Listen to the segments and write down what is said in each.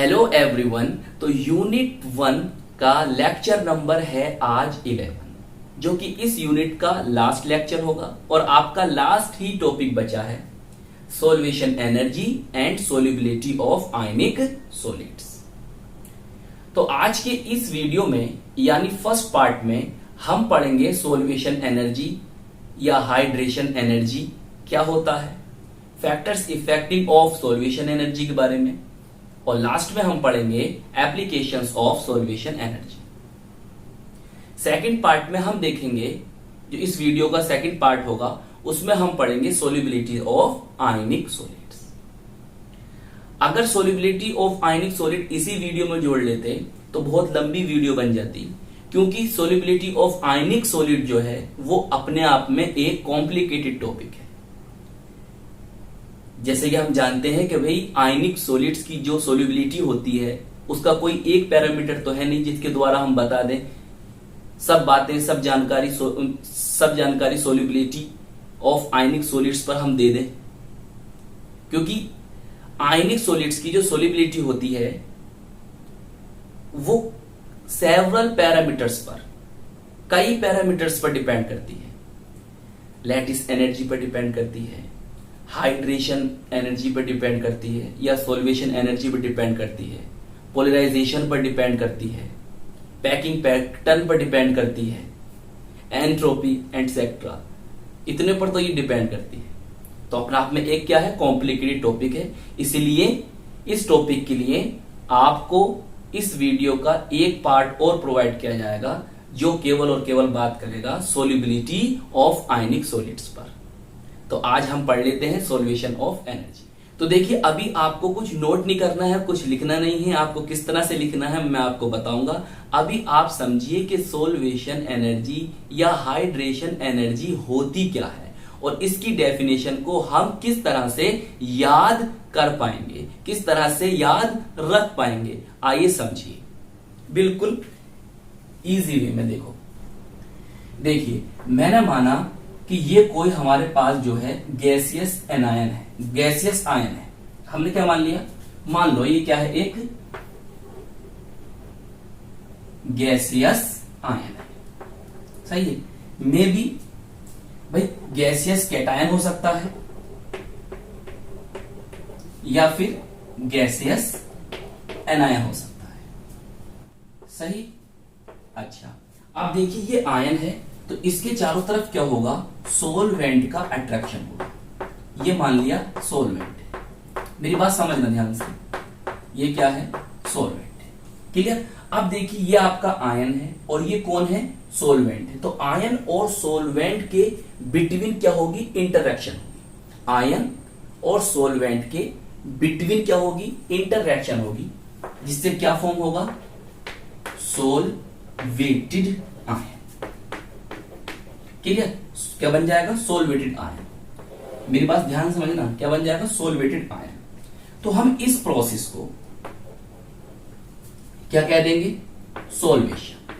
Hello everyone. तो unit 1 का lecture number है आज 11, जो कि इस यूनिट का लास्ट लेक्चर होगा और आपका लास्ट ही टॉपिक बचा है solvation energy and solubility of ionic solids. तो आज के इस वीडियो में यानी फर्स्ट पार्ट में हम पढ़ेंगे सॉल्वेशन एनर्जी या हाइड्रेशन एनर्जी क्या होता है, factors affecting of solvation energy के बारे में, और लास्ट में हम पढ़ेंगे applications of solvation energy. Second part में हम देखेंगे, जो इस वीडियो का सेकंड पार्ट होगा उसमें हम पढ़ेंगे सोल्युबिलिटी ऑफ आयनिक सॉलिड्स। अगर सोल्युबिलिटी ऑफ आयनिक सॉलिड इसी वीडियो में जोड़ लेते तो बहुत लंबी वीडियो बन जाती, क्योंकि सोल्युबिलिटी ऑफ आयनिक सॉलिड जो है वो अपने आप में एक कॉम्प्लिकेटेड टॉपिक है। जैसे कि हम जानते हैं कि भाई आयनिक सॉलिड्स की जो सोल्युबिलिटी होती है उसका कोई एक पैरामीटर तो है नहीं जिसके द्वारा हम बता दें सब बातें, सब जानकारी सोल्युबिलिटी ऑफ आयनिक सॉलिड्स पर हम दे दें, क्योंकि आयनिक सॉलिड्स की जो सोल्युबिलिटी होती है वो सेवरल पैरामीटर्स पर, कई पैरामीटर्स पर डिपेंड करती है। लैटिस एनर्जी पर डिपेंड करती है, हाइड्रेशन एनर्जी पर डिपेंड करती है, या सॉल्वेशन एनर्जी पर डिपेंड करती है, पोलराइजेशन पर डिपेंड करती है, पैकिंग पैटर्न पर डिपेंड करती है, एंट्रोपी एटसेट्रा, इतने पर तो ये डिपेंड करती है। तो अपने आप में एक क्या है, कॉम्प्लिकेटेड टॉपिक है। इसीलिए इस टॉपिक के लिए आपको इस वीडियो का एक पार्ट और प्रोवाइड किया जाएगा जो केवल और केवल बात करेगा सोल्युबिलिटी ऑफ आयनिक सॉलिड्स पर। तो आज हम पढ़ लेते हैं सॉल्वेशन ऑफ एनर्जी। तो देखिए, अभी आपको कुछ नोट नहीं करना है, कुछ लिखना नहीं है। आपको किस तरह से लिखना है मैं आपको बताऊंगा। अभी आप समझिए कि सॉल्वेशन एनर्जी या हाइड्रेशन एनर्जी होती क्या है और इसकी डेफिनेशन को हम किस तरह से याद कर पाएंगे, किस तरह से याद रख पाएंगे, आइए समझिए बिल्कुल इजी वे में। देखिए, मैंने माना कि ये कोई हमारे पास जो है गैसियस एनायन है, गैसियस आयन है। हमने क्या मान लिया, मान लो ये क्या है, एक गैसियस आयन है, सही है। मे बी भाई गैसियस कैटायन हो सकता है या फिर गैसियस एनायन हो सकता है, सही। अच्छा, अब देखिए ये आयन है तो इसके चारों तरफ क्या होगा, सोलवेंट का अट्रैक्शन होगा। ये मान लिया सोलवेंट, मेरी बात समझना ध्यान से, ये क्या है, सोलवेंट, क्लियर। अब देखिए ये आपका आयन है और ये कौन है, सोलवेंट है। तो आयन और सोलवेंट के बिटवीन क्या होगी, इंटरैक्शन होगी। आयन और सोलवेंट के बिटवीन क्या होगी, इंटरैक्शन होगी, जिससे क्या फॉर्म होगा, सोलवेटेड आयन, क्लियर। क्या बन जाएगा, सोलवेटेड आयन। मेरी बात ध्यान से समझना, क्या बन जाएगा, सोलवेटेड आयन। तो हम इस प्रोसेस को क्या कह देंगे, सोल्वेशन।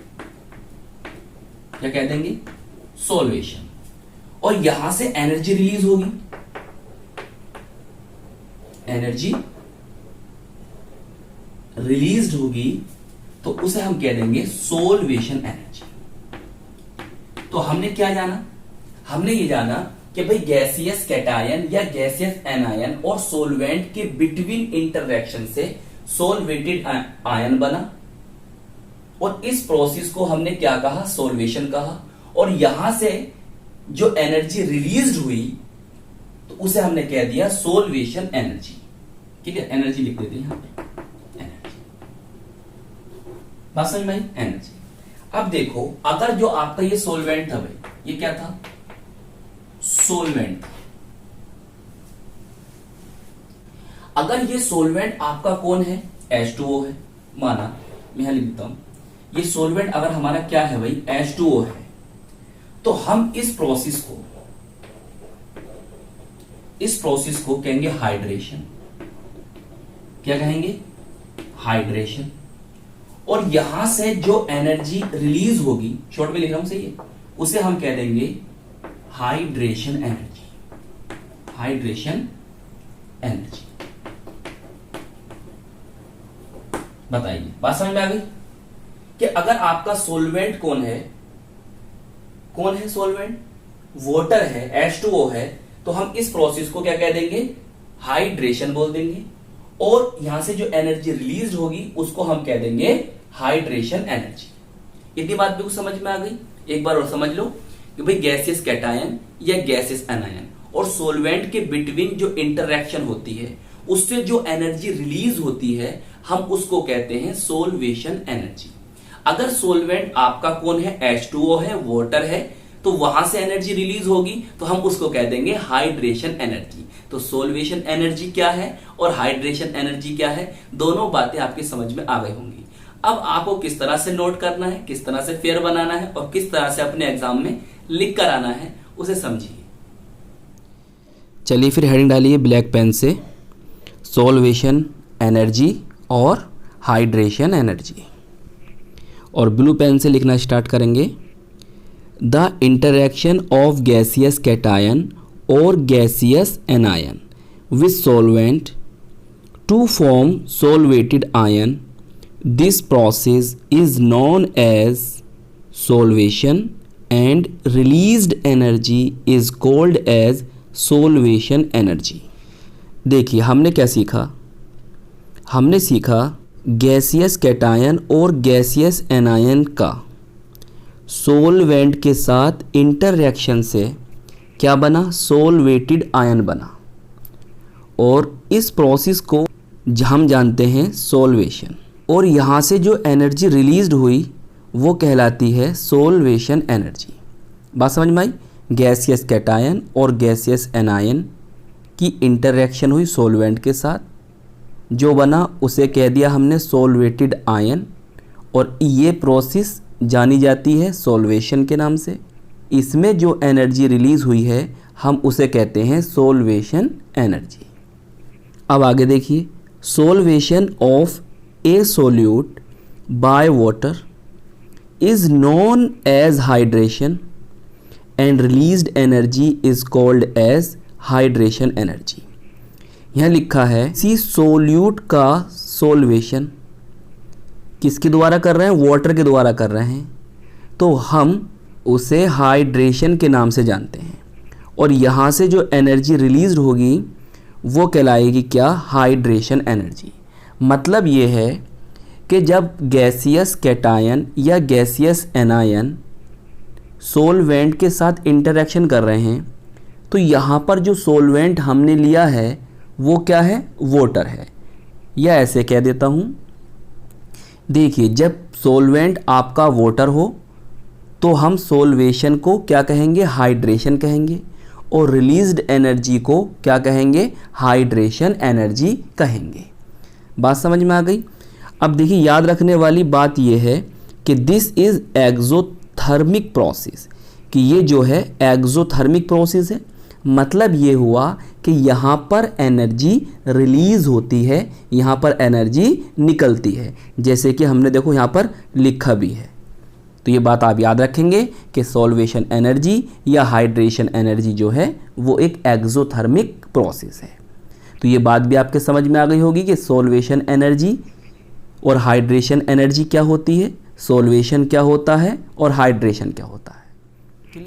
क्या कह देंगे, सोल्वेशन। और यहां से एनर्जी रिलीज होगी, एनर्जी रिलीज होगी तो उसे हम कह देंगे सोल्वेशन एनर्जी। तो हमने क्या जाना, हमने ये जाना कि भाई गैसियस कैटायन या गैसियस एनायन और सोलवेंट के बिटवीन इंटरैक्शन से सोलवेटेड आयन बना, और इस प्रोसेस को हमने क्या कहा, सोल्वेशन कहा। और यहां से जो एनर्जी रिलीज हुई तो उसे हमने कह दिया सोल्वेशन एनर्जी, ठीक है। एनर्जी लिख देते हैं यहां पर, एनर्जी, बात समझ में आई, एनर्जी। अब देखो, अगर जो आपका ये सोलवेंट था भाई, ये क्या था, सोलवेंट। अगर ये सोलवेंट आपका कौन है, H2O है, माना मैं यहां लिखता हूं, ये सोलवेंट अगर हमारा क्या है भाई, H2O है, तो हम इस प्रोसेस को कहेंगे हाइड्रेशन। क्या कहेंगे, हाइड्रेशन। और यहां से जो एनर्जी रिलीज होगी, शॉर्ट में लिख रहा हूं, सही है, उसे हम कह देंगे हाइड्रेशन एनर्जी, हाइड्रेशन एनर्जी। बताइए, बात समझ में आ गई कि अगर आपका सोलवेंट कौन है सोलवेंट, वाटर है, H2O है, तो हम इस प्रोसेस को क्या कह देंगे, हाइड्रेशन बोल देंगे। और यहां से जो एनर्जी रिलीज होगी उसको हम कह देंगे हाइड्रेशन एनर्जी। इतनी बात भी कुछ समझ में आ गई। एक बार और समझ लो कि भाई गैसियस कैटायन या गैसियस एनायन और सोलवेंट के बिटवीन जो इंटरैक्शन होती है उससे जो एनर्जी रिलीज होती है हम उसको कहते हैं सोल्वेशन एनर्जी। अगर सोलवेंट आपका कौन है, H2O है, वाटर है, तो वहां से एनर्जी रिलीज होगी तो हम उसको कह देंगे हाइड्रेशन एनर्जी। तो सोल्वेशन एनर्जी क्या है और हाइड्रेशन एनर्जी क्या है, दोनों बातें आपकी समझ में आ गई होंगी। अब आपको किस तरह से नोट करना है, किस तरह से फेयर बनाना है और किस तरह से अपने एग्जाम में लिख कर आना है उसे समझिए। चलिए फिर हेडिंग डालिए ब्लैक पेन से, सोल्वेशन एनर्जी और हाइड्रेशन एनर्जी, और ब्लू पेन से लिखना स्टार्ट करेंगे। The interaction of gaseous cation और gaseous anion with solvent to form solvated ion, this process is known as solvation and released energy is called as solvation energy. देखिए हमने क्या सीखा, हमने सीखा गैसियस कैटायन और गैसियस एनायन का solvent के साथ इंटरैक्शन से क्या बना, सोलवेटेड आयन बना, और इस प्रोसेस को हम जानते हैं सोल्वेशन। और यहाँ से जो एनर्जी रिलीज्ड हुई वो कहलाती है सोल्वेशन एनर्जी। बात समझ में आई। गैसियस कैटायन और गैसियस एनायन की इंटरैक्शन हुई सोलवेंट के साथ, जो बना उसे कह दिया हमने सोलवेटेड आयन, और ये प्रोसेस जानी जाती है सोल्वेशन के नाम से। इसमें जो एनर्जी रिलीज़ हुई है हम उसे कहते हैं सोल्वेशन एनर्जी। अब आगे देखिए, solvation of a solute by water is known as hydration and released energy is called as hydration energy. यहाँ लिखा है किसी सोल्यूट का सोल्वेशन किसके द्वारा कर रहे हैं, वाटर के द्वारा कर रहे हैं, तो हम उसे हाइड्रेशन के नाम से जानते हैं। और यहाँ से जो एनर्जी रिलीज होगी वो कहलाएगी क्या, हाइड्रेशन एनर्जी। मतलब ये है कि जब गैसियस कैटायन या गैसियस एनायन सोलवेंट के साथ इंटरेक्शन कर रहे हैं तो यहाँ पर जो सोलवेंट हमने लिया है वो क्या है, वाटर है, या ऐसे कह देता हूँ। देखिए जब सोलवेंट आपका वाटर हो तो हम सोल्वेशन को क्या कहेंगे, हाइड्रेशन कहेंगे, और रिलीज्ड एनर्जी को क्या कहेंगे, हाइड्रेशन एनर्जी कहेंगे। बात समझ में आ गई। अब देखिए याद रखने वाली बात यह है कि दिस इज़ एक्सोथर्मिक प्रोसेस, कि ये जो है एक्सोथर्मिक प्रोसेस है। मतलब ये हुआ कि यहाँ पर एनर्जी रिलीज़ होती है, यहाँ पर एनर्जी निकलती है, जैसे कि हमने देखो यहाँ पर लिखा भी है। तो ये बात आप याद रखेंगे कि सोल्वेशन एनर्जी या हाइड्रेशन एनर्जी जो है वो एक एक्सोथर्मिक प्रोसेस है। तो ये बात भी आपके समझ में आ गई होगी कि सोल्वेशन एनर्जी और हाइड्रेशन एनर्जी क्या होती है, सोल्वेशन क्या होता है और हाइड्रेशन क्या होता है।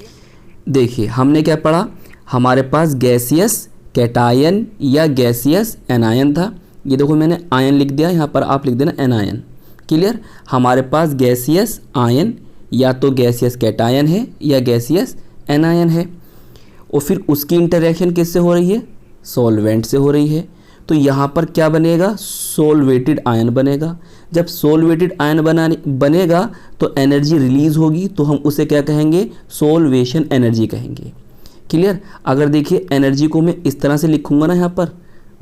देखिए हमने क्या पढ़ा, हमारे पास गैसियस कैटायन या गैसियस एनायन था। ये देखो मैंने आयन लिख दिया, यहाँ पर आप लिख देना एनायन। क्लियर। हमारे पास गैसियस आयन या तो गैसियस कैटायन है या गैसियस एनायन है, और फिर उसकी इंटरेक्शन किससे हो रही है, सॉल्वेंट से हो रही है। तो यहाँ पर क्या बनेगा, सोलवेटेड आयन बनेगा। जब सोलवेटेड आयन बनेगा तो एनर्जी रिलीज़ होगी, तो हम उसे क्या कहेंगे, सोल्वेशन एनर्जी कहेंगे। क्लियर। अगर देखिए एनर्जी को मैं इस तरह से लिखूंगा ना यहाँ पर,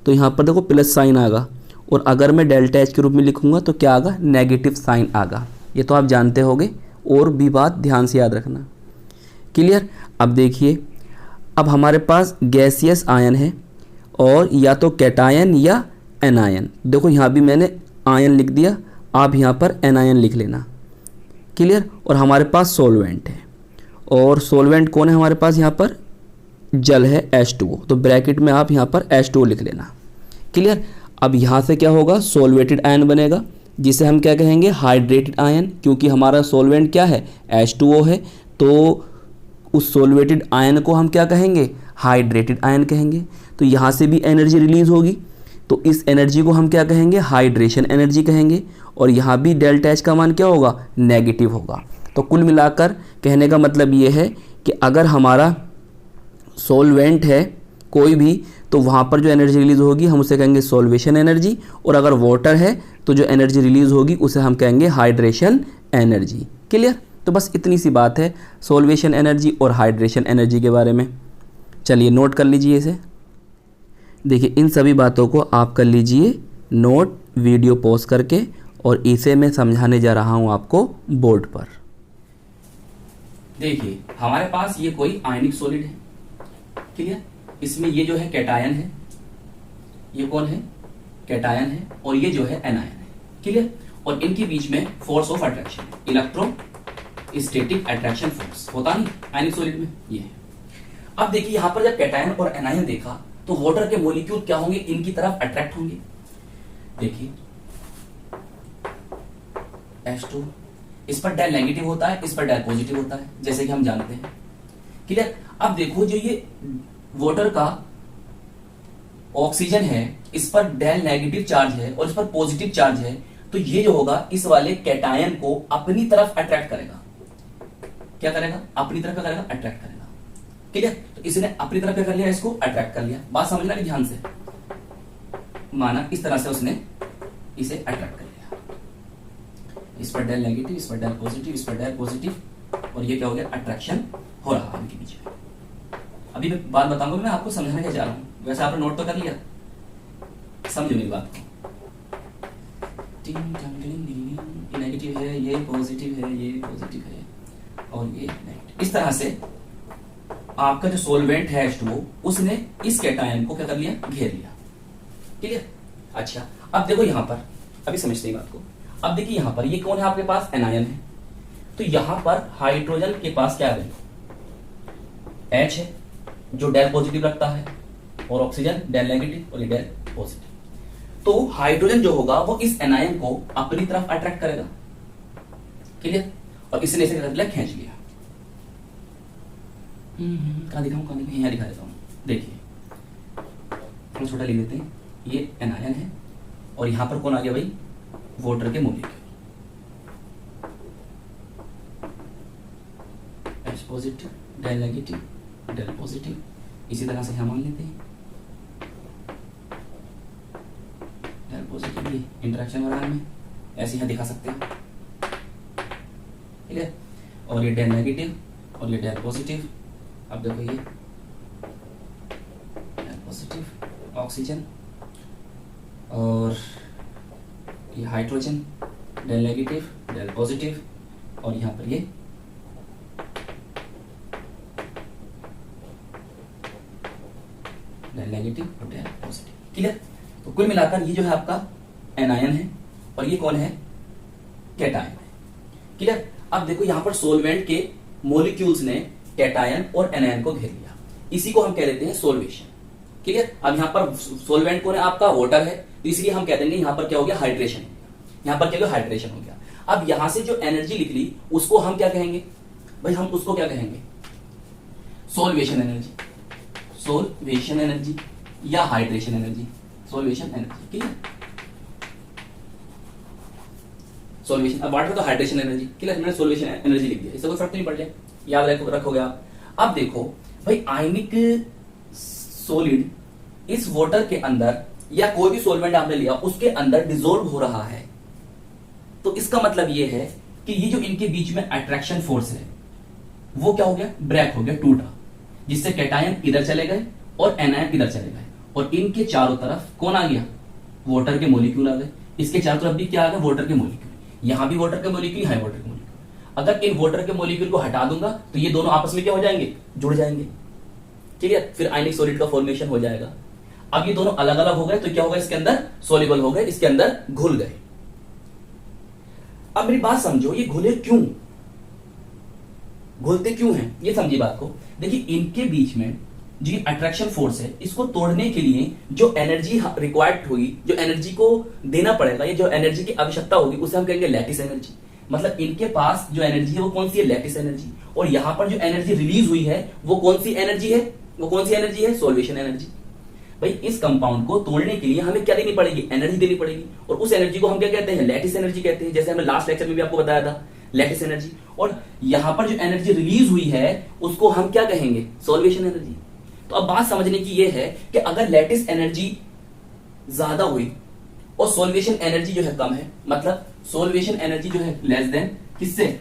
तो यहाँ पर देखो प्लस साइन आगा, और अगर मैं डेल्टा एच के रूप में लिखूंगा तो क्या आगा, नेगेटिव साइन आगा। ये तो आप जानते होंगे, और भी बात ध्यान से याद रखना। क्लियर। अब देखिए अब हमारे पास गैसियस आयन है और या तो कैटायन या एनायन। देखो यहाँ भी मैंने आयन लिख दिया, आप यहाँ पर एनायन लिख लेना। क्लियर। और हमारे पास सोलवेंट है, और सोलवेंट कौन है हमारे पास, यहाँ पर जल है H2O, तो ब्रैकेट में आप यहाँ पर H2O लिख लेना। क्लियर। अब यहाँ से क्या होगा, सोलवेटेड आयन बनेगा, जिसे हम क्या कहेंगे, हाइड्रेटेड आयन, क्योंकि हमारा सॉल्वेंट क्या है, H2O है, तो उस सॉल्वेटेड आयन को हम क्या कहेंगे, हाइड्रेटेड आयन कहेंगे। तो यहाँ से भी एनर्जी रिलीज होगी, तो इस एनर्जी को हम क्या कहेंगे, हाइड्रेशन एनर्जी कहेंगे। और यहाँ भी डेल्टा H का मान क्या होगा, नेगेटिव होगा। तो कुल मिलाकर कहने का मतलब ये है कि अगर हमारा सॉल्वेंट है कोई भी, तो वहाँ पर जो एनर्जी रिलीज होगी हम उसे कहेंगे सॉल्वेशन एनर्जी, और अगर वाटर है तो जो एनर्जी रिलीज होगी उसे हम कहेंगे हाइड्रेशन एनर्जी। क्लियर? तो बस इतनी सी बात है सॉल्वेशन एनर्जी और हाइड्रेशन एनर्जी के बारे में। चलिए नोट कर लीजिए इसे। देखिए इन सभी बातों को आप कर लीजिए नोट वीडियो पॉज करके, और इसे मैं समझाने जा रहा हूँ आपको बोर्ड पर। देखिए हमारे पास ये कोई आयनिक सॉलिड है, क्लियर? इसमें ये जो है कैटायन है, ये कौन है, कैटायन है, और ये जो है एनायन है, क्लियर? और इनके बीच में force of attraction, electrostatic attraction force होता नहीं आयनिक सॉलिड में, ये है। अब देखिए यहां पर जब कैटायन और एनायन देखा तो वाटर के मॉलिक्यूल क्या होंगे, इनकी तरफ अट्रैक्ट होंगे। देखिए H2, इस पर डेल नेगेटिव होता है, इस पर डेल पॉजिटिव होता है, जैसे कि हम जानते हैं, क्लियर? अब देखो जो ये वाटर का ऑक्सीजन है, इस पर डेल नेगेटिव चार्ज है और इस पर पॉजिटिव चार्ज है, तो ये जो होगा इस वाले कैटायन को अपनी तरफ अट्रैक्ट करेगा। क्या करेगा, अपनी तरफ क्या करेगा, अट्रैक्ट करेगा, ठीक है? तो इसने अपनी तरफ क्या कर लिया, इसको अट्रैक्ट कर लिया। बात समझना ध्यान से, माना इस तरह से उसने इसे अट्रैक्ट कर लिया, इस पर डेल नेगेटिव, इस पर डेल पॉजिटिव, इस पर डेल पॉजिटिव, और ये क्या हो गया, अट्रैक्शन हो रहा है इनके बीच में। अभी मैं बात बताऊंगा, मैं आपको समझाने क्या जा रहा हूं, वैसे आपने नोट तो कर लिया, समझो मेरी बात को। ये नेगेटिव है, ये पॉजिटिव है, ये पॉजिटिव है, और ये नेगेटिव। इस तरह से आपका जो सॉल्वेंट है H2O, उसने इस कैटायन को क्या कर लिया, घेर लिया, क्लियर? अच्छा अब देखो यहां पर, अभी समझते हैं बात को। अब देखिए यहां पर ये कौन है, आपके पास एनायन है, तो यहां पर हाइड्रोजन के पास क्या है, H है जो डेल पॉजिटिव रखता है, और ऑक्सीजन डेल नेगेटिव, और ये डेल पॉजिटिव। तो हाइड्रोजन जो होगा वो इस एनायन को अपनी तरफ अट्रैक्ट करेगा, क्लियर? और इसने इसे कर लिया, खींच लिया। कहां दिखाऊं, कहां दिखाऊं, यहां दिखा देता हूं। देखिए हम छोटा लिख देते हैं, ये एनायन है, और यहां पर कौन आ गया भाई, वाटर के molecule, H positive, del negative, del positive. इसी तरह से हम मान लेते हैं डेल पॉजिटिव, ये इंटरेक्शन हो रहा है, हमें ऐसे यहां दिखा सकते हैं, ठीक है? और ये डेल नेगेटिव और ये डेल पॉजिटिव। अब देखो ये डेल पॉजिटिव ऑक्सीजन, और ये hydrogen del negative, del positive, और यहां पर ये डेल नेगेटिव और डेल पॉजिटिव, क्लियर? तो कुल मिलाकर ये जो है आपका एनायन है, और ये कौन है, कैटायन है, क्लियर? अब देखो यहां पर सॉल्वेंट के मॉलिक्यूल्स ने कैटायन और एनायन को घेर लिया, इसी को हम कह देते हैं सॉल्वेशन, क्लियर? अब यहां पर सॉल्वेंट कौन है, आपका वाटर है, तो इसलिए हम कह देंगे यहां पर क्या हो गया, हाइड्रेशन। यहां पर क्या हो गया, हाइड्रेशन हो गया। अब यहां से जो एनर्जी निकली उसको हम क्या कहेंगे भाई, हम उसको क्या कहेंगे, सॉल्वेशन एनर्जी, सॉल्वेशन एनर्जी या hydration energy, solvation energy, clear? Solvation, अब वाटर तो हाइड्रेशन एनर्जी, क्लियर? मैंने सॉल्वेशन एनर्जी लिख दिया, इससे कोई फर्क तो नहीं पड़ जाए, याद रखोगे आप। अब देखो भाई आयनिक सॉलिड इस वाटर के अंदर, या कोई भी सॉल्वेंट आपने लिया उसके अंदर डिसॉल्व हो रहा है, तो इसका मतलब यह है कि ये जो इनके बीच में अट्रैक्शन फोर्स है वो क्या हो गया, ब्रेक हो गया, टूटा, जिससे कैटायन इधर चले गए और एनायन इधर चले गए, और इनके चारों तरफ कौन आ गया, वाटर के मॉलिक्यूल आ गए। इसके चारों तरफ भी क्या आ गया, वाटर के मॉलिक्यूल, यहां भी वाटर के मॉलिक्यूल, यहां वाटर के मॉलिक्यूल। अगर इन वाटर के मॉलिक्यूल को हटा दूंगा तो ये दोनों आपस में क्या हो जाएंगे, जुड़ जाएंगे, ठीक है? फिर आयनिक सॉलिड का फॉर्मेशन हो जाएगा। अब ये दोनों अलग अलग हो गए तो क्या होगा, इसके अंदर सोल्यूबल हो गए, इसके अंदर घुल गए। अब मेरी बात समझो, ये घुले क्यों, घुलते क्यों हैं, ये समझिए बात को। देखिए इनके बीच में जो अट्रैक्शन फोर्स है, इसको तोड़ने के लिए जो एनर्जी रिक्वायर्ड होगी, जो एनर्जी को देना पड़ेगा, ये जो एनर्जी की आवश्यकता होगी, उसे हम कहेंगे लैटिस एनर्जी। मतलब इनके पास जो एनर्जी है वो कौन सी है, लैटिस एनर्जी। और यहां पर जो एनर्जी रिलीज हुई है वो कौन सी एनर्जी है, वो कौन सी एनर्जी है, सोल्वेशन एनर्जी। भाई इस कंपाउंड को तोड़ने के लिए हमें क्या देनी पड़ेगी, एनर्जी देनी पड़ेगी, और उस एनर्जी को हम क्या कहते हैं, लैटिस एनर्जी कहते हैं। जैसे हमने लास्ट लेक्चर में भी आपको बताया था, लैटिस एनर्जी। और यहां पर जो एनर्जी रिलीज हुई है उसको हम क्या कहेंगे, सोल्वेशन एनर्जी। तो अब बात समझने की यह है कि अगर लैटिस एनर्जी ज्यादा हुई और सोल्वेशन एनर्जी जो है कम है, मतलब सोल्वेशन एनर्जी जो है लेस देन किससे,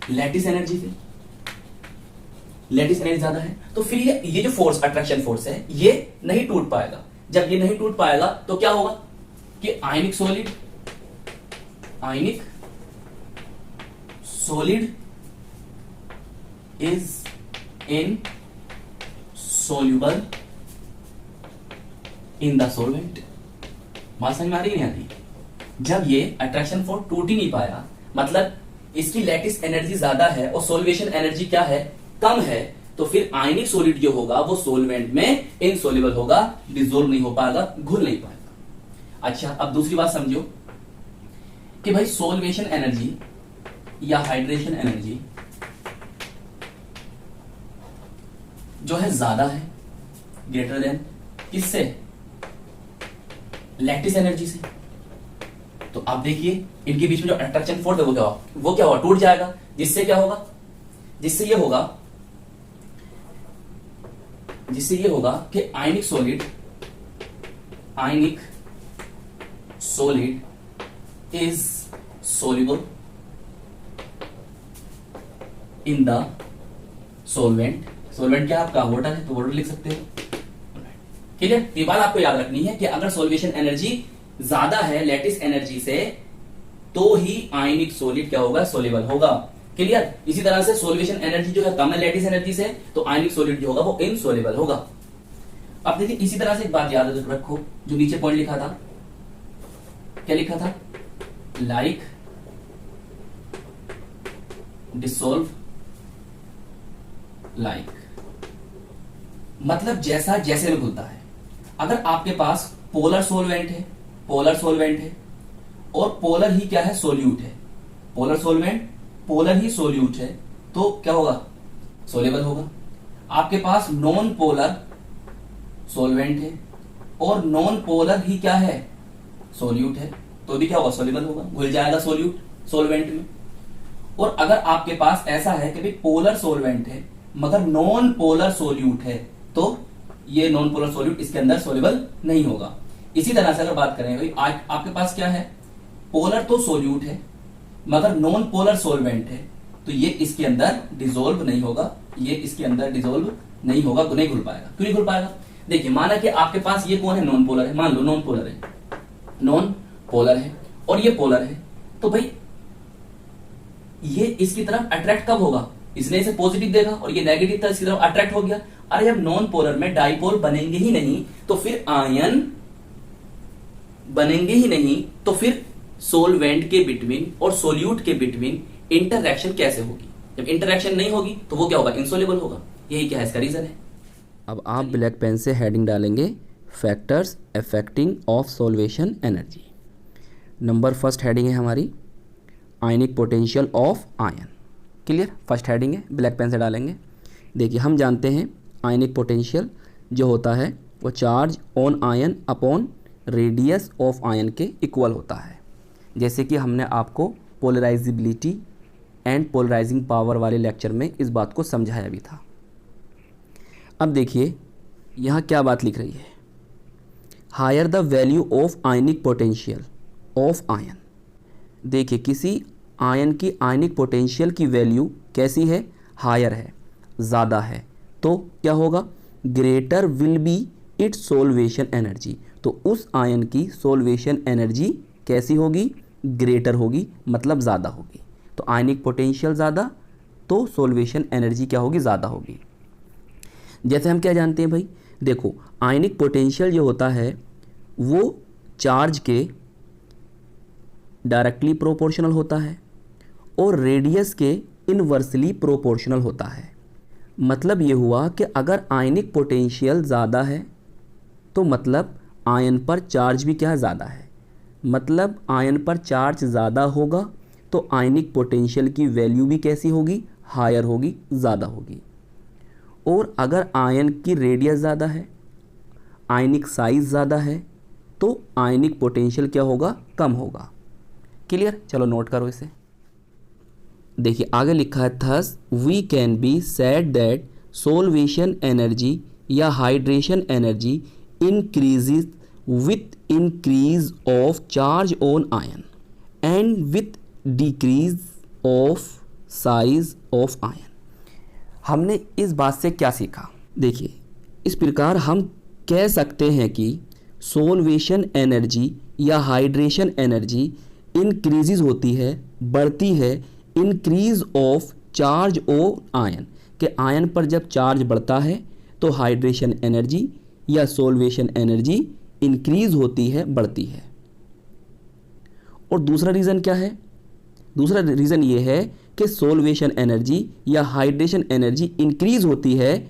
लैटिस एनर्जी से, लैटिस एनर्जी ज्यादा है, तो फिर ये जो फोर्स, अट्रैक्शन फोर्स है, ये नहीं टूट पाएगा। जब ये नहीं टूट पाएगा तो क्या होगा कि आयनिक solid is in soluble in the solvent. बात समझ में आ रही नहीं आती? जब ये अट्रैक्शन फोर्स टूट ही नहीं पाया, मतलब इसकी लैटिस एनर्जी ज्यादा है और सोल्वेशन एनर्जी क्या है, कम है, तो फिर आयनिक सॉलिड जो होगा वो सॉल्वेंट में इनसॉल्युबल होगा, डिसॉल्व नहीं हो पाएगा, घुल नहीं पाएगा। अच्छा, अब दूसरी बात समझो कि भाई सॉल्वेशन एनर्जी या हाइड्रेशन एनर्जी जो है ज्यादा है, ग्रेटर देन किससे, लैटिस एनर्जी से। तो आप देखिए इनके बीच में जो अट्रैक्शन फोर्स है वो क्या होगा, टूट जाएगा। जिससे क्या होगा, जिससे ये होगा कि आयनिक solid is soluble in the solvent. Solvent क्या आपका, वाटर है, तो वाटर लिख सकते हो। ठीक है, ये बात आपको याद रखनी है कि अगर सॉल्वेशन एनर्जी ज्यादा है लैटिस एनर्जी से तो ही आयनिक सॉलिड क्या होगा, सोल्यूबल होगा। क्लियर? इसी तरह से सॉल्वेशन एनर्जी जो है कम है लैटिस एनर्जी से, तो आयनिक सॉलिड जो होगा वो इनसॉल्युबल होगा। अब देखिए इसी तरह से एक बात याद रखो, जो नीचे पॉइंट लिखा था, क्या लिखा था, लाइक डिसॉल्व लाइक, मतलब जैसा जैसे में घुलता है। अगर आपके पास पोलर सॉल्वेंट है और पोलर ही क्या है, सोल्यूट है, पोलर सॉल्वेंट पोलर ही सोल्यूट है, तो क्या होगा, सोल्यूबल होगा। आपके पास नॉन पोलर सॉल्वेंट है और नॉन पोलर ही क्या है, सोल्यूट है, तो भी क्या होगा, सोल्यूबल होगा, घुल जाएगा सॉल्वेंट में। और अगर आपके पास ऐसा है कि भाई पोलर सॉल्वेंट है मगर नॉन पोलर सोल्यूट है, तो ये नॉन पोलर सोल्यूट इसके अंदर सोल्यूबल नहीं होगा। इसी तरह से अगर बात करें भाई आपके पास क्या है, पोलर तो सोल्यूट है मगर नॉन पोलर सॉल्वेंट है, तो ये इसके अंदर डिसॉल्व नहीं होगा, ये इसके अंदर डिसॉल्व नहीं होगा, नहीं घुल पाएगा। क्यों नहीं घुल पाएगा, देखिए माना कि आपके पास ये कौन है, नॉन पोलर है, मान लो नॉन पोलर है और ये पोलर है, तो भाई ये इसकी तरफ अट्रैक्ट कब होगा, इसने इसे पॉजिटिव देखा और ये नेगेटिव था, इसकी तरफ अट्रैक्ट हो गया। अरे जब नॉन पोलर में डाइपोल बनेंगे ही नहीं तो फिर आयन बनेंगे ही नहीं, तो फिर सोलवेंट के बिटवीन और सोल्यूट के बिटवीन इंटरैक्शन कैसे होगी। जब इंटरैक्शन नहीं होगी तो वो क्या होगा, इनसोल्युबल होगा। यही क्या है, इसका रीजन है। अब आप ब्लैक पेन से हेडिंग डालेंगे factors affecting of solvation energy. Number first heading है हमारी ionic potential of ion. Clear, first heading है, ब्लैक पेन से डालेंगे। देखिए हम जानते हैं आयनिक पोटेंशियल जो होता है वो charge on ion upon radius of ion के इक्वल होता है। जैसे कि हमने आपको पोलराइजिबिलिटी एंड पोलराइजिंग पावर वाले लेक्चर में इस बात को समझाया भी था। अब देखिए यहाँ क्या बात लिख रही है, higher the value of ionic potential of ion. देखिए किसी आयन की आयनिक पोटेंशियल की वैल्यू कैसी है, हायर है, ज़्यादा है, तो क्या होगा, greater will be it's solution energy. तो उस आयन की सोल्वेशन एनर्जी कैसी होगी, ग्रेटर होगी, मतलब ज़्यादा होगी। तो आयनिक पोटेंशियल ज़्यादा तो सोल्वेशन एनर्जी क्या होगी, ज़्यादा होगी। जैसे हम क्या जानते हैं भाई, देखो आयनिक पोटेंशियल जो होता है वो चार्ज के डायरेक्टली प्रोपोर्शनल होता है और रेडियस के इनवर्सली प्रोपोर्शनल होता है। मतलब ये हुआ कि अगर आयनिक पोटेंशियल ज़्यादा है तो मतलब आयन पर चार्ज भी क्या ज़्यादा है, मतलब आयन पर चार्ज ज़्यादा होगा तो आयनिक पोटेंशियल की वैल्यू भी कैसी होगी, हायर होगी, ज़्यादा होगी। और अगर आयन की रेडियस ज़्यादा है, आयनिक साइज़ ज़्यादा है, तो आयनिक पोटेंशियल क्या होगा, कम होगा। क्लियर? चलो नोट करो इसे। देखिए आगे लिखा है thus we can be said that solvation energy या hydration energy increases with increase of charge on ion and with decrease of size of ion. हमने इस बात से क्या सीखा? देखिए इस प्रकार हम कह सकते हैं कि सोल्वेशन एनर्जी या हाइड्रेशन एनर्जी इंक्रीजेज होती है, बढ़ती है, increase of charge on ion, कि आयन पर जब चार्ज बढ़ता है तो हाइड्रेशन एनर्जी या सोल्वेशन एनर्जी इंक्रीज होती है, बढ़ती है। और दूसरा रीज़न क्या है? दूसरा रीज़न ये है कि सोल्वेशन एनर्जी या हाइड्रेशन एनर्जी इंक्रीज होती है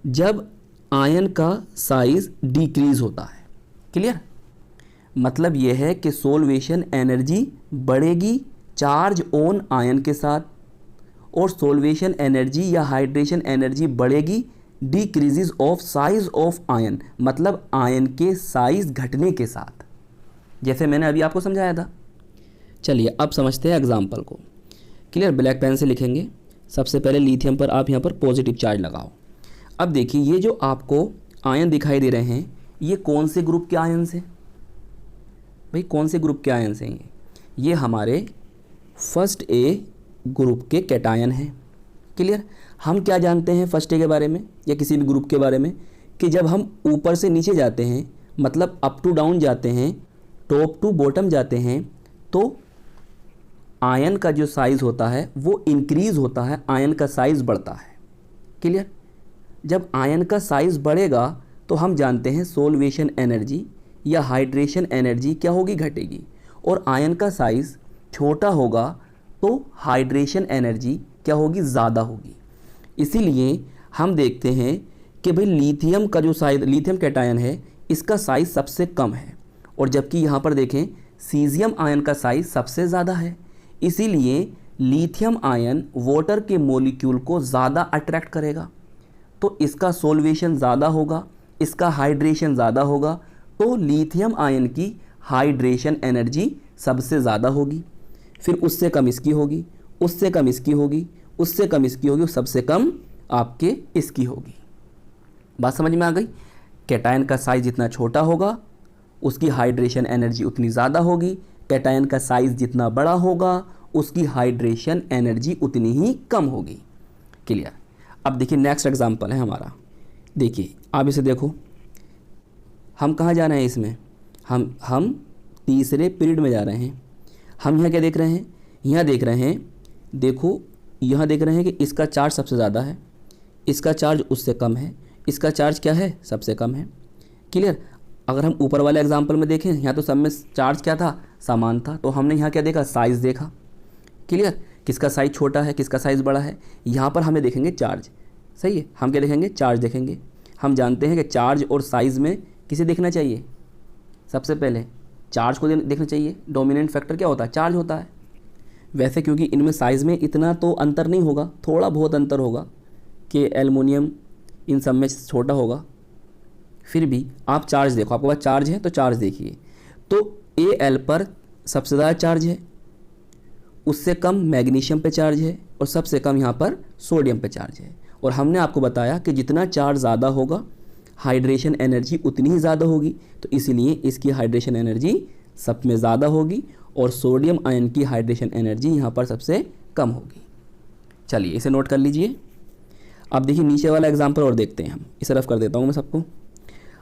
जब आयन का साइज डिक्रीज होता है। क्लियर? मतलब यह है कि सोल्वेशन एनर्जी बढ़ेगी चार्ज ऑन आयन के साथ और सोल्वेशन एनर्जी या हाइड्रेशन एनर्जी बढ़ेगी decreases of size of ion, मतलब आयन के साइज घटने के साथ, जैसे मैंने अभी आपको समझाया था। चलिए अब समझते हैं एग्जाम्पल को। क्लियर? ब्लैक पेन से लिखेंगे। सबसे पहले लिथियम पर आप यहाँ पर पॉजिटिव चार्ज लगाओ। अब देखिए ये जो आपको आयन दिखाई दे रहे हैं ये कौन से ग्रुप के आयन से? भाई कौन से ग्रुप के आयन से हैं ये हमारे फर्स्ट ए ग्रुप के कैटायन हैं। क्लियर? हम क्या जानते हैं फर्स्ट ए के बारे में या किसी भी ग्रुप के बारे में कि जब हम ऊपर से नीचे जाते हैं, मतलब अप टू डाउन जाते हैं, टॉप टू बॉटम जाते हैं, तो आयन का जो साइज़ होता है वो इंक्रीज़ होता है, आयन का साइज़ बढ़ता है। क्लियर? जब आयन का साइज़ बढ़ेगा तो हम जानते हैं सोल्वेशन एनर्जी या हाइड्रेशन एनर्जी क्या होगी, घटेगी। और आयन का साइज़ छोटा होगा तो हाइड्रेशन एनर्जी क्या होगी, ज़्यादा होगी। इसीलिए हम देखते हैं कि भाई लिथियम का जो साइज, लिथियम कैटायन है, इसका साइज़ सबसे कम है, और जबकि यहाँ पर देखें सीजियम आयन का साइज़ सबसे ज़्यादा है। इसीलिए लिथियम आयन वाटर के मॉलिक्यूल को ज़्यादा अट्रैक्ट करेगा, तो इसका सोल्वेशन ज़्यादा होगा, इसका हाइड्रेशन ज़्यादा होगा, तो लिथियम आयन की हाइड्रेशन एनर्जी सबसे ज़्यादा होगी। फिर उससे कम इसकी होगी, उससे कम इसकी होगी, उससे कम इसकी होगी, सबसे कम आपके इसकी होगी। बात समझ में आ गई? कैटायन का साइज़ जितना छोटा होगा उसकी हाइड्रेशन एनर्जी उतनी ज़्यादा होगी, कैटायन का साइज़ जितना बड़ा होगा उसकी हाइड्रेशन एनर्जी उतनी ही कम होगी। क्लियर? अब देखिए नेक्स्ट एग्जांपल है हमारा। देखिए आप इसे देखो, हम कहाँ जा रहे हैं इसमें, हम तीसरे पीरियड में जा रहे हैं। हम यहाँ क्या देख रहे हैं, यहाँ देख रहे हैं, देखो यहाँ देख रहे हैं कि इसका चार्ज सबसे ज़्यादा है, इसका चार्ज उससे कम है, इसका चार्ज क्या है, सबसे कम है। क्लियर? अगर हम ऊपर वाले एग्जांपल में देखें, यहाँ तो सब में चार्ज क्या था, समान था, तो हमने यहाँ क्या देखा, साइज़ देखा। क्लियर? किसका साइज़ छोटा है, किसका साइज़ बड़ा है, यहाँ पर हमें देखेंगे चार्ज। सही है? हम क्या देखेंगे, चार्ज देखेंगे। हम जानते हैं कि चार्ज और साइज़ में किसे देखना चाहिए, सबसे पहले चार्ज को देखना चाहिए। डोमिनेंट फैक्टर क्या होता है, चार्ज होता है। वैसे क्योंकि इनमें साइज़ में इतना तो अंतर नहीं होगा, थोड़ा बहुत अंतर होगा कि एल्युमिनियम इन सब में छोटा होगा, फिर भी आप चार्ज देखो, आपके पास चार्ज है तो चार्ज देखिए, तो Al पर सबसे ज़्यादा चार्ज है, उससे कम मैग्नीशियम पे चार्ज है, और सबसे कम यहाँ पर सोडियम पे चार्ज है। और हमने आपको बताया कि जितना चार्ज ज़्यादा होगा हाइड्रेशन एनर्जी उतनी ही ज़्यादा होगी, तो इसीलिए इसकी हाइड्रेशन एनर्जी सब में ज़्यादा होगी और सोडियम आयन की हाइड्रेशन एनर्जी यहाँ पर सबसे कम होगी। चलिए इसे नोट कर लीजिए। अब देखिए नीचे वाला एग्जाम्पल और देखते हैं हम, इसे रफ कर देता हूँ मैं सबको।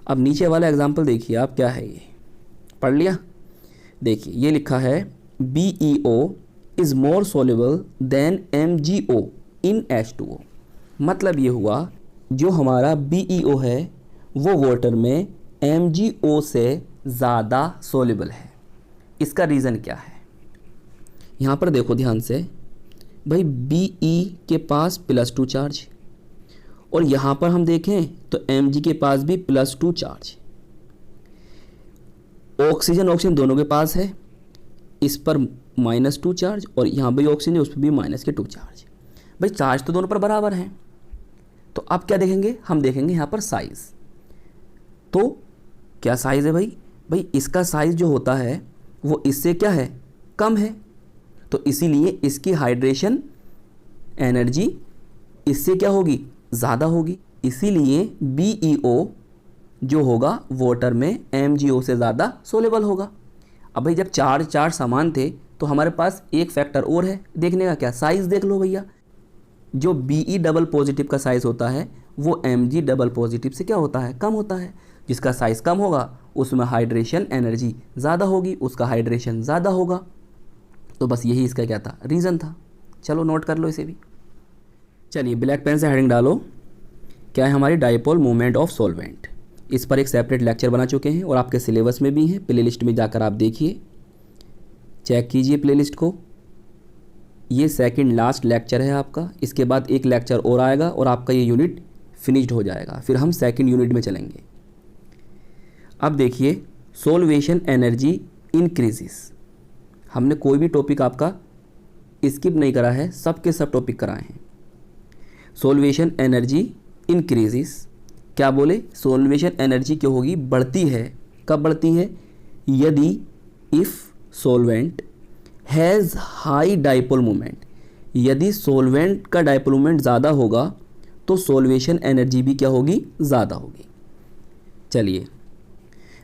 अब नीचे वाला एग्जाम्पल देखिए आप, क्या है ये, पढ़ लिया? देखिए ये लिखा है BeO is more soluble than MgO in H2O। मतलब ये हुआ जो हमारा BeO है वो वाटर में MgO से ज़्यादा सोल्यूबल है। इसका रीज़न क्या है? यहाँ पर देखो ध्यान से, भाई Be के पास +2 चार्ज और यहाँ पर हम देखें तो Mg के पास भी +2 चार्ज, ऑक्सीजन दोनों के पास है, इस पर -2 चार्ज और यहाँ भी ऑक्सीजन है, उस पर भी -2 चार्ज। भाई चार्ज तो दोनों पर बराबर हैं, तो अब क्या देखेंगे, हम देखेंगे यहाँ पर साइज़। तो क्या साइज़ है भाई इसका साइज़ जो होता है वो इससे क्या है, कम है, तो इसीलिए इसकी हाइड्रेशन एनर्जी इससे क्या होगी, ज़्यादा होगी। इसीलिए BeO जो होगा वाटर में MgO से ज़्यादा सोलेबल होगा। अब भाई जब चार समान थे तो हमारे पास एक फैक्टर और है देखने का, क्या, साइज़ देख लो भैया। जो Be डबल पॉजिटिव का साइज़ होता है वो Mg डबल पॉजिटिव से क्या होता है, कम होता है। जिसका साइज़ कम होगा उसमें हाइड्रेशन एनर्जी ज़्यादा होगी, उसका हाइड्रेशन ज़्यादा होगा। तो बस यही इसका क्या था, रीज़न था। चलो नोट कर लो इसे भी। चलिए ब्लैक पेन से हेडिंग डालो, क्या है हमारी डाइपोल मूवमेंट ऑफ सॉल्वेंट। इस पर एक सेपरेट लेक्चर बना चुके हैं और आपके सिलेबस में भी है, प्लेलिस्ट में जाकर आप देखिए, चेक कीजिए प्लेलिस्ट को। ये सेकंड लास्ट लेक्चर है आपका, इसके बाद एक लेक्चर और आएगा और आपका ये यूनिट फिनिश्ड हो जाएगा, फिर हम सेकंड यूनिट में चलेंगे। अब देखिए सोल्वेशन एनर्जी इंक्रीजेस, हमने कोई भी टॉपिक आपका स्किप नहीं करा है, सब के सब टॉपिक कराए हैं। सोल्वेशन एनर्जी इंक्रीजेस, क्या बोले, सोल्वेशन एनर्जी क्या होगी, बढ़ती है। कब बढ़ती है, यदि if solvent has high dipole moment, यदि सोलवेंट का डाइपोल मोमेंट ज़्यादा होगा तो सोल्वेशन एनर्जी भी क्या होगी, ज़्यादा होगी। चलिए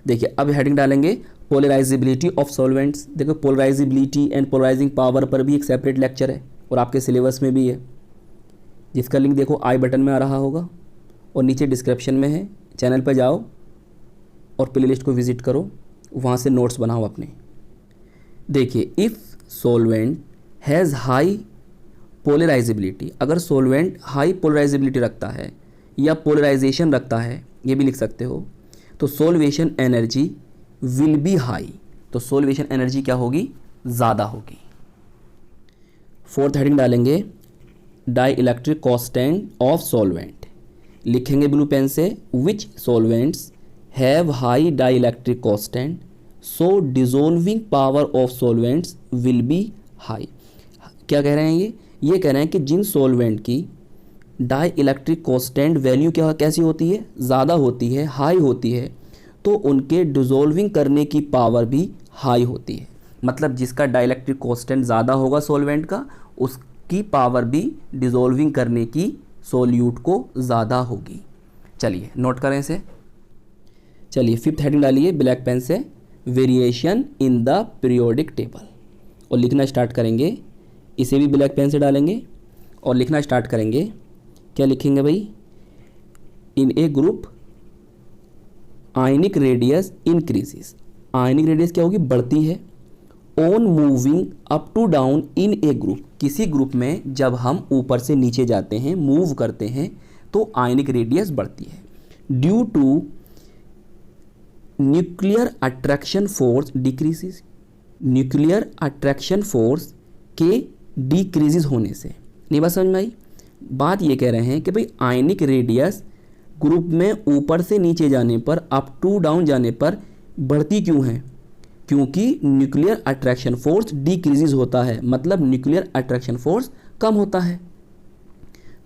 देखिए अब हेडिंग डालेंगे पोलराइजेबिलिटी ऑफ सॉल्वेंट्स। देखो पोलराइजेबिलिटी एंड पोलराइजिंग पावर पर भी एक सेपरेट लेक्चर है और आपके सिलेबस में भी है, जिसका लिंक देखो आई बटन में आ रहा होगा और नीचे डिस्क्रिप्शन में है। चैनल पर जाओ और प्लेलिस्ट को विजिट करो, वहाँ से नोट्स बनाओ अपने। देखिए if solvent has high polarisability, अगर सॉल्वेंट हाई पोलराइजेबिलिटी रखता है या पोलराइजेशन रखता है, ये भी लिख सकते हो, तो solvation energy will be high, तो सोल्वेशन एनर्जी क्या होगी, ज़्यादा होगी। फोर्थ हेडिंग डालेंगे dielectric constant of solvent, लिखेंगे ब्लू पेन से, which solvents have high dielectric constant so dissolving power of solvents will be high. क्या कह रहे हैं ये कह रहे हैं कि जिन सॉल्वेंट की डाई इलेक्ट्रिक कांस्टेंट वैल्यू क्या कैसी होती है, ज़्यादा होती है, हाई होती है, तो उनके डिजोल्विंग करने की पावर भी हाई होती है। मतलब जिसका डाई इलेक्ट्रिक कांस्टेंट ज़्यादा होगा सॉल्वेंट का, उसकी पावर भी डिजोल्विंग करने की सोल्यूट को ज़्यादा होगी। चलिए नोट करें इसे। चलिए फिफ्थ हेडिंग डालिए ब्लैक पेन से, variation in the periodic table, और लिखना स्टार्ट करेंगे। इसे भी ब्लैक पेन से डालेंगे और लिखना स्टार्ट करेंगे। क्या लिखेंगे भाई, in a group ionic radius increases, ionic radius क्या होगी, बढ़ती है, on moving up to down in a group, किसी ग्रुप में जब हम ऊपर से नीचे जाते हैं, मूव करते हैं, तो आयनिक रेडियस बढ़ती है। Due to nuclear attraction force decreases, nuclear attraction force के डिक्रीजेस होने से। नहीं बात समझ में आई? बात ये कह रहे हैं कि भाई आयनिक रेडियस ग्रुप में ऊपर से नीचे जाने पर, अप टू डाउन जाने पर बढ़ती क्यों है, क्योंकि न्यूक्लियर अट्रैक्शन फोर्स डिक्रीजेस होता है, मतलब न्यूक्लियर अट्रैक्शन फोर्स कम होता है।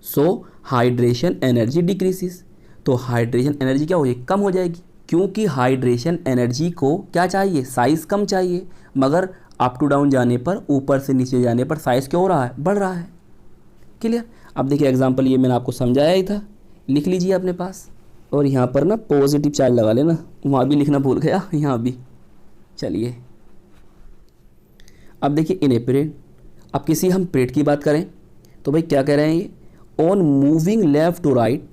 सो हाइड्रेशन एनर्जी डिक्रीजेस, तो हाइड्रेशन एनर्जी क्या होगी, कम हो जाएगी, क्योंकि हाइड्रेशन एनर्जी को क्या चाहिए, साइज कम चाहिए, मगर अप टू डाउन जाने पर, ऊपर से नीचे जाने पर साइज क्या हो रहा है, बढ़ रहा है। क्लियर? अब देखिए एग्जांपल ये मैंने आपको समझाया ही था, लिख लीजिए अपने पास, और यहाँ पर ना पॉजिटिव चार्ज लगा लेना, वहाँ भी लिखना भूल गया, यहाँ भी। चलिए अब देखिए इन ए पीरियड, अब किसी हम पीरियड की बात करें तो भाई क्या कह रहे हैं ये, on moving left to right,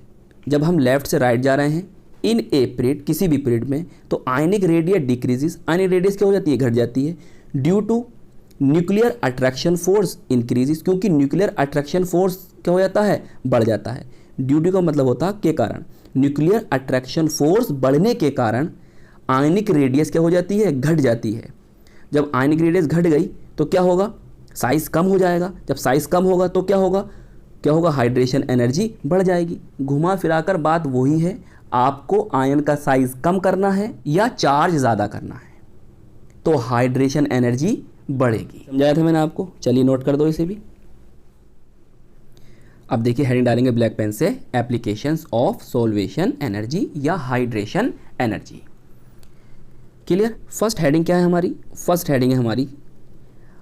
जब हम लेफ्ट से राइट जा रहे हैं, इन ए पीरियड, किसी भी पीरियड में, तो ionic radius decreases, ionic radius क्या हो जाती है, घट जाती है। Due to nuclear attraction force increases, क्योंकि न्यूक्लियर अट्रैक्शन फोर्स क्या हो जाता है, बढ़ जाता है। ड्यू टू का मतलब होता है के कारण, न्यूक्लियर अट्रैक्शन फोर्स बढ़ने के कारण आयनिक रेडियस क्या हो जाती है, घट जाती है। जब आयनिक रेडियस घट गई तो क्या होगा, साइज कम हो जाएगा। जब साइज कम होगा तो क्या होगा, क्या होगा, हाइड्रेशन एनर्जी बढ़ जाएगी। घुमा फिराकर बात वही है, आपको आयन का साइज कम करना है या चार्ज ज़्यादा करना है, तो हाइड्रेशन एनर्जी बढ़ेगी। समझाया था मैंने आपको, चलिए नोट कर दो इसे भी। अब देखिए हेडिंग डालेंगे ब्लैक पेन से, एप्लीकेशंस ऑफ सॉल्वेशन एनर्जी या hydration energy. Clear. First heading क्या है हमारी, फर्स्ट हेडिंग है हमारी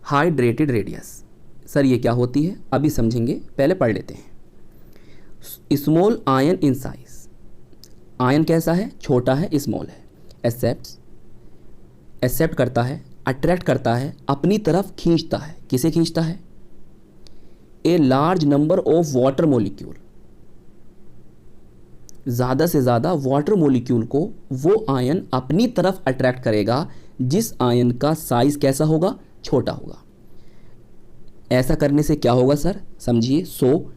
हाइड्रेटेड रेडियस। सर ये क्या होती है, अभी समझेंगे, पहले पढ़ लेते हैं। Small ion in size, ion कैसा है, छोटा है, स्मॉल है। एक्सेप्ट करता है, अट्रैक्ट करता है, अपनी तरफ खींचता है। किसे खींचता है, a large number of water molecule, ज़्यादा से ज़्यादा वाटर मॉलिक्यूल को वो आयन अपनी तरफ अट्रैक्ट करेगा जिस आयन का साइज कैसा होगा, छोटा होगा। ऐसा करने से क्या होगा सर, समझिए। So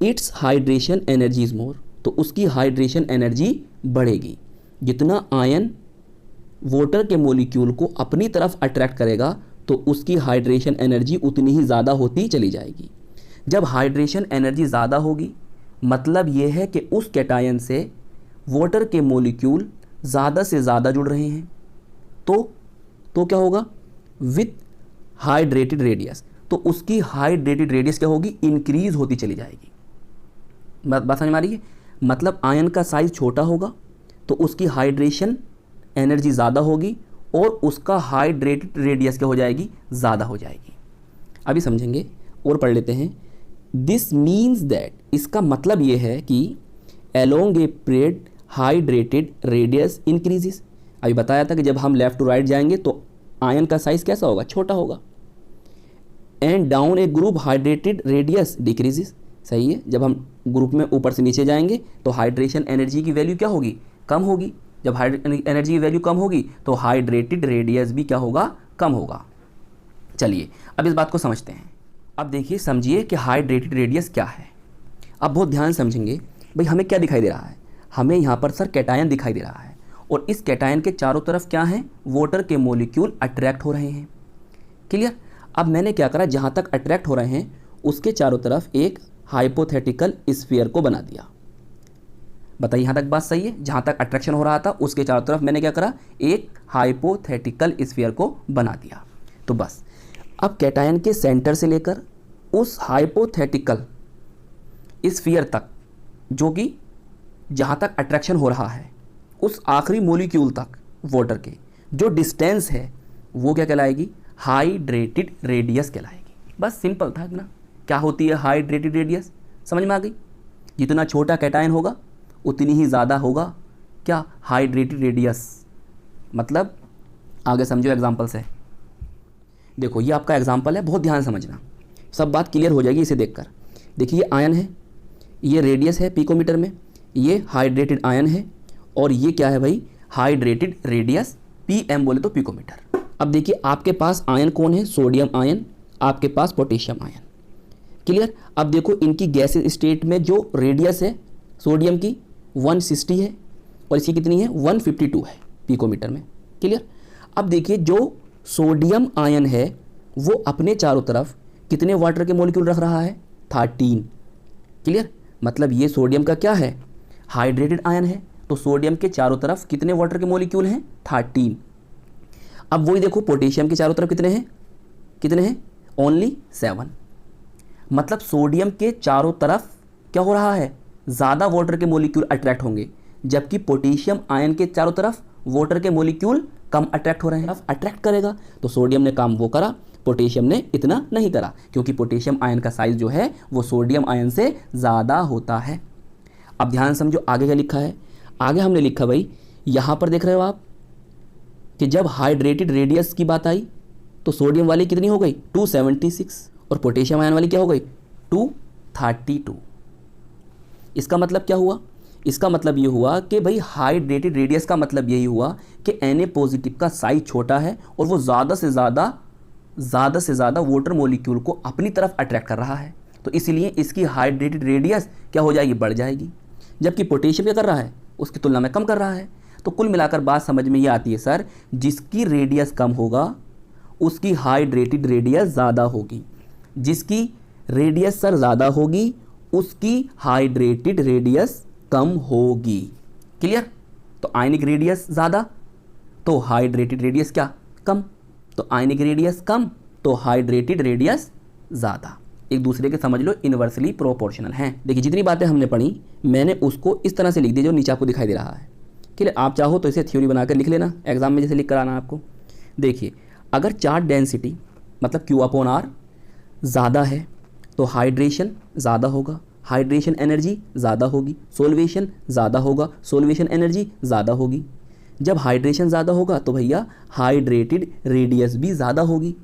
it's hydration energy is more, तो उसकी हाइड्रेशन एनर्जी बढ़ेगी। जितना आयन वाटर के मॉलिक्यूल को अपनी तरफ अट्रैक्ट करेगा तो उसकी हाइड्रेशन एनर्जी उतनी ही ज़्यादा होती चली जाएगी। जब हाइड्रेशन एनर्जी ज़्यादा होगी मतलब ये है कि उस कैटायन से वाटर के मॉलिक्यूल ज़्यादा से ज़्यादा जुड़ रहे हैं, तो क्या होगा, विथ हाइड्रेटेड रेडियस, तो उसकी हाइड्रेटेड रेडियस क्या होगी, इंक्रीज होती चली जाएगी। बात समझ में आ रही है, मतलब आयन का साइज छोटा होगा तो उसकी हाइड्रेशन एनर्जी ज़्यादा होगी और उसका हाइड्रेटेड रेडियस क्या हो जाएगी, ज़्यादा हो जाएगी। अभी समझेंगे और पढ़ लेते हैं। दिस मीन्स दैट, इसका मतलब ये है कि along a period hydrated radius increases. अभी बताया था कि जब हम लेफ्ट टू राइट जाएंगे तो आयन का साइज कैसा होगा, छोटा होगा। And down A group hydrated radius decreases, सही है। जब हम ग्रुप में ऊपर से नीचे जाएंगे तो हाइड्रेशन एनर्जी की वैल्यू क्या होगी, कम होगी। जब एनर्जी की वैल्यू कम होगी तो हाइड्रेटेड रेडियस भी क्या होगा, कम होगा। चलिए अब इस बात को समझते हैं। अब देखिए समझिए कि हाइड्रेटेड रेडियस क्या है। अब बहुत ध्यान समझेंगे, भाई हमें क्या दिखाई दे रहा है, हमें यहाँ पर सर कैटायन दिखाई दे रहा है और इस कैटायन के चारों तरफ क्या है, वाटर के मॉलिक्यूल अट्रैक्ट हो रहे हैं। क्लियर। अब मैंने क्या करा, जहाँ तक अट्रैक्ट हो रहे हैं उसके चारों तरफ एक हाइपोथेटिकल स्फीयर को बना दिया। बताइए यहाँ तक बात सही है, जहाँ तक अट्रैक्शन हो रहा था उसके चारों तरफ मैंने क्या करा, एक हाइपोथेटिकल स्फीयर को बना दिया। तो बस अब कैटायन के सेंटर से लेकर उस हाइपोथेटिकल स्फीयर तक, जो कि जहाँ तक अट्रैक्शन हो रहा है, उस आखिरी मॉलिक्यूल तक वाटर के जो डिस्टेंस है वो क्या कहलाएगी, हाइड्रेटेड रेडियस कहलाएगी। बस सिंपल था ना। क्या होती है हाइड्रेटेड रेडियस, समझ में आ गई। जितना छोटा कैटायन होगा उतनी ही ज़्यादा होगा क्या, हाइड्रेटेड रेडियस। मतलब आगे समझो एग्जांपल से। देखो ये आपका एग्जांपल है, बहुत ध्यान समझना, सब बात क्लियर हो जाएगी इसे देखकर। देखिए ये आयन है, ये रेडियस है पिकोमीटर में, ये हाइड्रेटेड आयन है और ये क्या है भाई, हाइड्रेटेड रेडियस, पीएम बोले तो पिकोमीटर। अब देखिए आपके पास आयन कौन है, सोडियम आयन, आपके पास पोटेशियम आयन। क्लियर। अब देखो इनकी गैसेस स्टेट में जो रेडियस है सोडियम की 160 है और इसकी कितनी है, 152 है पिकोमीटर में। क्लियर। अब देखिए जो सोडियम आयन है वो अपने चारों तरफ कितने वाटर के मॉलिक्यूल रख रहा है, 13। क्लियर। मतलब ये सोडियम का क्या है, हाइड्रेटेड आयन है, तो सोडियम के चारों तरफ कितने वाटर के मॉलिक्यूल हैं, 13। अब वही देखो पोटेशियम के चारों तरफ कितने हैं, ओनली 7। मतलब सोडियम के चारों तरफ क्या हो रहा है, ज़्यादा वाटर के मॉलिक्यूल अट्रैक्ट होंगे, जबकि पोटेशियम आयन के चारों तरफ वाटर के मॉलिक्यूल कम अट्रैक्ट हो रहे हैं। अट्रैक्ट करेगा तो सोडियम ने काम वो करा, पोटेशियम ने इतना नहीं करा, क्योंकि पोटेशियम आयन का साइज जो है वो सोडियम आयन से ज़्यादा होता है। अब ध्यान समझो आगे क्या लिखा है। आगे हमने लिखा भाई, यहाँ पर देख रहे हो आप कि जब हाइड्रेटेड रेडियस की बात आई तो सोडियम वाली कितनी हो गई, 276, और पोटेशियम आयन वाली क्या हो गई, 232। इसका मतलब क्या हुआ, इसका मतलब ये हुआ कि भाई हाइड्रेटेड रेडियस का मतलब यही हुआ कि Na पॉजिटिव का साइज छोटा है और वो ज़्यादा से ज़्यादा वाटर मॉलिक्यूल को अपनी तरफ अट्रैक्ट कर रहा है, तो इसलिए इसकी हाइड्रेटेड रेडियस क्या हो जाएगी, बढ़ जाएगी। जबकि पोटेशियम क्या कर रहा है, उसकी तुलना में कम कर रहा है। तो कुल मिलाकर बात समझ में ये आती है सर, जिसकी रेडियस कम होगा उसकी हाइड्रेटेड रेडियस ज़्यादा होगी, जिसकी रेडियस सर ज़्यादा होगी उसकी हाइड्रेटेड रेडियस कम होगी। क्लियर? तो आयनिक रेडियस ज़्यादा तो हाइड्रेटेड रेडियस क्या? कम। तो आयनिक रेडियस कम तो हाइड्रेटेड रेडियस ज़्यादा। एक दूसरे के समझ लो इन्वर्सली प्रोपोर्शनल हैं। देखिए जितनी बातें हमने पढ़ी मैंने उसको इस तरह से लिख दी जो नीचे आपको दिखाई दे रहा है। क्लियर? आप चाहो तो इसे थ्योरी बनाकर लिख लेना, एग्जाम में जैसे लिख कर आना आपको। देखिए अगर चार्ज डेंसिटी मतलब Q/R ज़्यादा है तो हाइड्रेशन ज़्यादा होगा, हाइड्रेशन एनर्जी ज़्यादा होगी, सोल्वेशन ज़्यादा होगा, सोल्वेशन एनर्जी ज़्यादा होगी। जब हाइड्रेशन ज़्यादा होगा तो भैया हाइड्रेटेड रेडियस भी ज़्यादा होगी।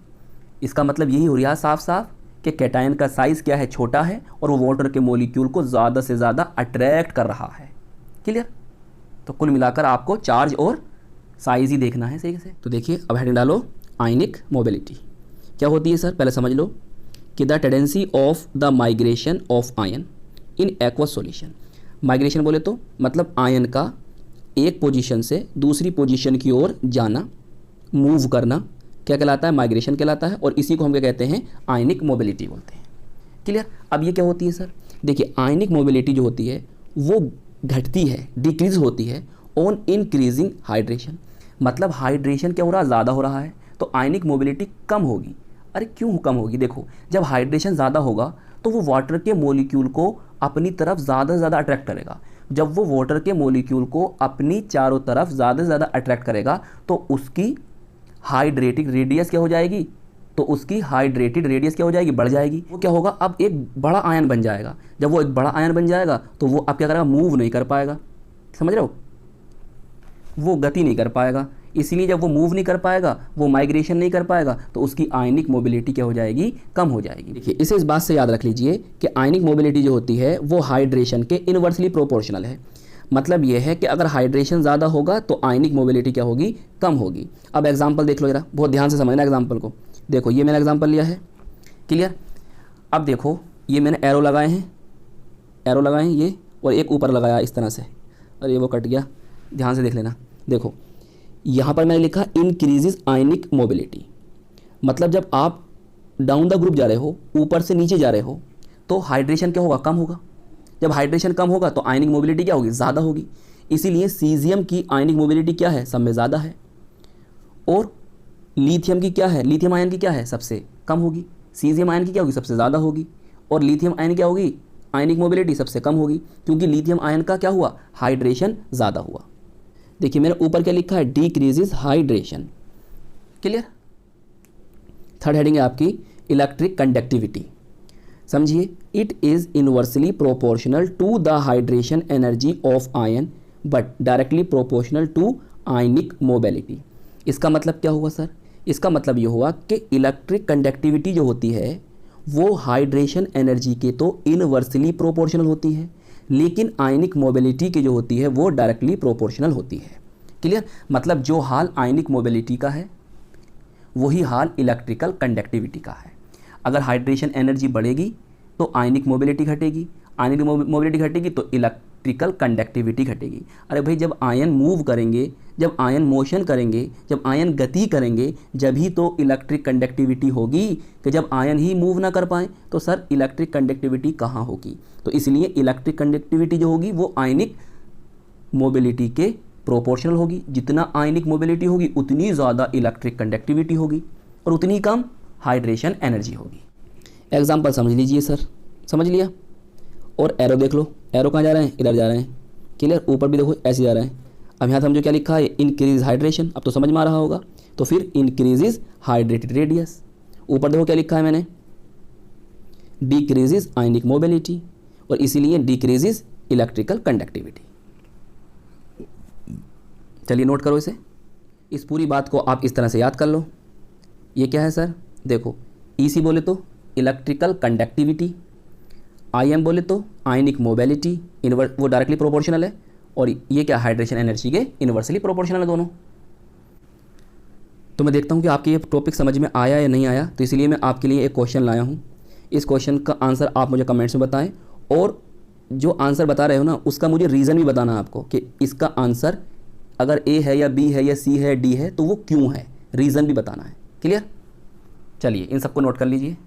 इसका मतलब यही हो रहा साफ साफ कि कैटायन का साइज़ क्या है? छोटा है और वो वाटर के मॉलिक्यूल को ज़्यादा से ज़्यादा अट्रैक्ट कर रहा है। क्लियर? तो कुल मिलाकर आपको चार्ज और साइज़ ही देखना है सही से। तो देखिए अब हेडिंग डालो आयनिक मोबिलिटी। क्या होती है सर? पहले समझ लो कि the tendency of the migration of ion in aqueous solution. Migration बोले तो मतलब आयन का एक पोजीशन से दूसरी पोजीशन की ओर जाना, मूव करना, क्या कहलाता है? माइग्रेशन कहलाता है। और इसी को हम क्या कहते हैं? आयनिक मोबिलिटी बोलते हैं। क्लियर? अब ये क्या होती है सर? देखिए आयनिक मोबिलिटी जो होती है वो घटती है, डिक्रीज होती है ऑन इंक्रीजिंग हाइड्रेशन। मतलब हाइड्रेशन क्या हो रहा है? ज़्यादा हो रहा है तो आयनिक मोबिलिटी कम होगी। अरे क्यों कम होगी? देखो जब हाइड्रेशन ज़्यादा होगा तो वो वाटर के मॉलिक्यूल को अपनी तरफ ज़्यादा से ज़्यादा अट्रैक्ट करेगा। जब वो वाटर के मॉलिक्यूल को अपनी चारों तरफ ज़्यादा से ज़्यादा अट्रैक्ट करेगा तो उसकी हाइड्रेटेड रेडियस क्या हो जाएगी? तो उसकी हाइड्रेटेड रेडियस क्या हो जाएगी? बढ़ जाएगी। वो क्या होगा? अब एक बड़ा आयन बन जाएगा। जब वो एक बड़ा आयन बन जाएगा तो वो अब क्या करेगा? मूव नहीं कर पाएगा। समझ रहे हो? वो गति नहीं कर पाएगा। इसलिए जब वो मूव नहीं कर पाएगा, वो माइग्रेशन नहीं कर पाएगा तो उसकी आयनिक मोबिलिटी क्या हो जाएगी? कम हो जाएगी। देखिए इसे इस बात से याद रख लीजिए कि आयनिक मोबिलिटी जो होती है वो हाइड्रेशन के इनवर्सली प्रोपोर्शनल है। मतलब ये है कि अगर हाइड्रेशन ज़्यादा होगा तो आयनिक मोबिलिटी क्या होगी? कम होगी। अब एग्जाम्पल देख लो जरा, बहुत ध्यान से समझना एग्जाम्पल को। देखो ये मैंने एग्जाम्पल लिया है। क्लियर? अब देखो ये मैंने एरो लगाए हैं, एरो लगाए हैं ये, और एक ऊपर लगाया इस तरह से, और ये वो कट गया। ध्यान से देख लेना। देखो यहाँ पर मैंने लिखा इंक्रीजेज आयनिक मोबिलिटी। मतलब जब आप डाउन द ग्रुप जा रहे हो, ऊपर से नीचे जा रहे हो, तो हाइड्रेशन क्या होगा? कम होगा। जब हाइड्रेशन कम होगा तो आयनिक मोबिलिटी क्या होगी? ज़्यादा होगी। इसीलिए सीजियम की आयनिक मोबिलिटी क्या है? सब में ज़्यादा है। और लिथियम की क्या है? लिथियम आयन की क्या है? सबसे कम होगी। सीजियम आयन की क्या होगी? सबसे ज़्यादा होगी। और लिथियम आयन क्या होगी? आयनिक मोबिलिटी सबसे कम होगी, क्योंकि लिथियम आयन का क्या हुआ? हाइड्रेशन ज़्यादा हुआ। देखिए मैंने ऊपर क्या लिखा है? Decreases hydration. Clear? Third heading है आपकी इलेक्ट्रिक कंडक्टिविटी। समझिए, it is inversely proportional to the hydration energy of ion but directly proportional to ionic mobility. इसका मतलब क्या हुआ सर? इसका मतलब ये हुआ कि इलेक्ट्रिक कंडक्टिविटी जो होती है वो हाइड्रेशन एनर्जी के तो इनवर्सली प्रोपोर्शनल होती है, लेकिन आयनिक मोबिलिटी की जो होती है वो डायरेक्टली प्रोपोर्शनल होती है। क्लियर? मतलब जो हाल आयनिक मोबिलिटी का है वही हाल इलेक्ट्रिकल कंडक्टिविटी का है। अगर हाइड्रेशन एनर्जी बढ़ेगी तो आयनिक मोबिलिटी घटेगी, आयनिक मोबिलिटी घटेगी तो इलेक्ट्रिकल कंडक्टिविटी घटेगी। अरे भाई जब आयन मूव करेंगे, जब आयन मोशन करेंगे, जब आयन गति करेंगे, जब ही तो इलेक्ट्रिक कंडक्टिविटी होगी। कि जब आयन ही मूव ना कर पाए तो सर इलेक्ट्रिक कंडक्टिविटी कहाँ होगी? तो इसलिए इलेक्ट्रिक कंडक्टिविटी जो होगी वो आयनिक मोबिलिटी के प्रोपोर्शनल होगी। जितना आयनिक मोबिलिटी होगी उतनी ज़्यादा इलेक्ट्रिक कंडक्टिविटी होगी और उतनी कम हाइड्रेशन एनर्जी होगी। एग्जाम्पल समझ लीजिए सर, समझ लिया? और एरो देख लो, एरो कहाँ जा रहे हैं? इधर जा रहे हैं। क्लियर? ऊपर भी देखो ऐसे जा रहे हैं। अब यहाँ समझो क्या लिखा है? Increase hydration. अब तो समझ में आ रहा होगा। तो फिर इंक्रीजेज हाइड्रेटेड रेडियस। ऊपर देखो क्या लिखा है मैंने? डिक्रीजेज आयनिक मोबिलिटी, और इसीलिए डिक्रीजेज इलेक्ट्रिकल कंडक्टिविटी। चलिए नोट करो इसे। इस पूरी बात को आप इस तरह से याद कर लो। ये क्या है सर? देखो ईसी बोले तो इलेक्ट्रिकल कंडक्टिविटी, आईएम बोले तो आयनिक मोबिलिटी, वो डायरेक्टली प्रोपोर्शनल है, और ये क्या? हाइड्रेशन एनर्जी के इनवर्सली प्रोपोर्शनल है दोनों। तो मैं देखता हूँ कि आपके ये टॉपिक समझ में आया या नहीं आया, तो इसलिए मैं आपके लिए एक क्वेश्चन लाया हूँ। इस क्वेश्चन का आंसर आप मुझे कमेंट्स में बताएं, और जो आंसर बता रहे हो ना उसका मुझे रीज़न भी बताना है आपको कि इसका आंसर अगर ए है या बी है या सी है डी है तो वो क्यों है, रीज़न भी बताना है। क्लियर? चलिए इन सबको नोट कर लीजिए।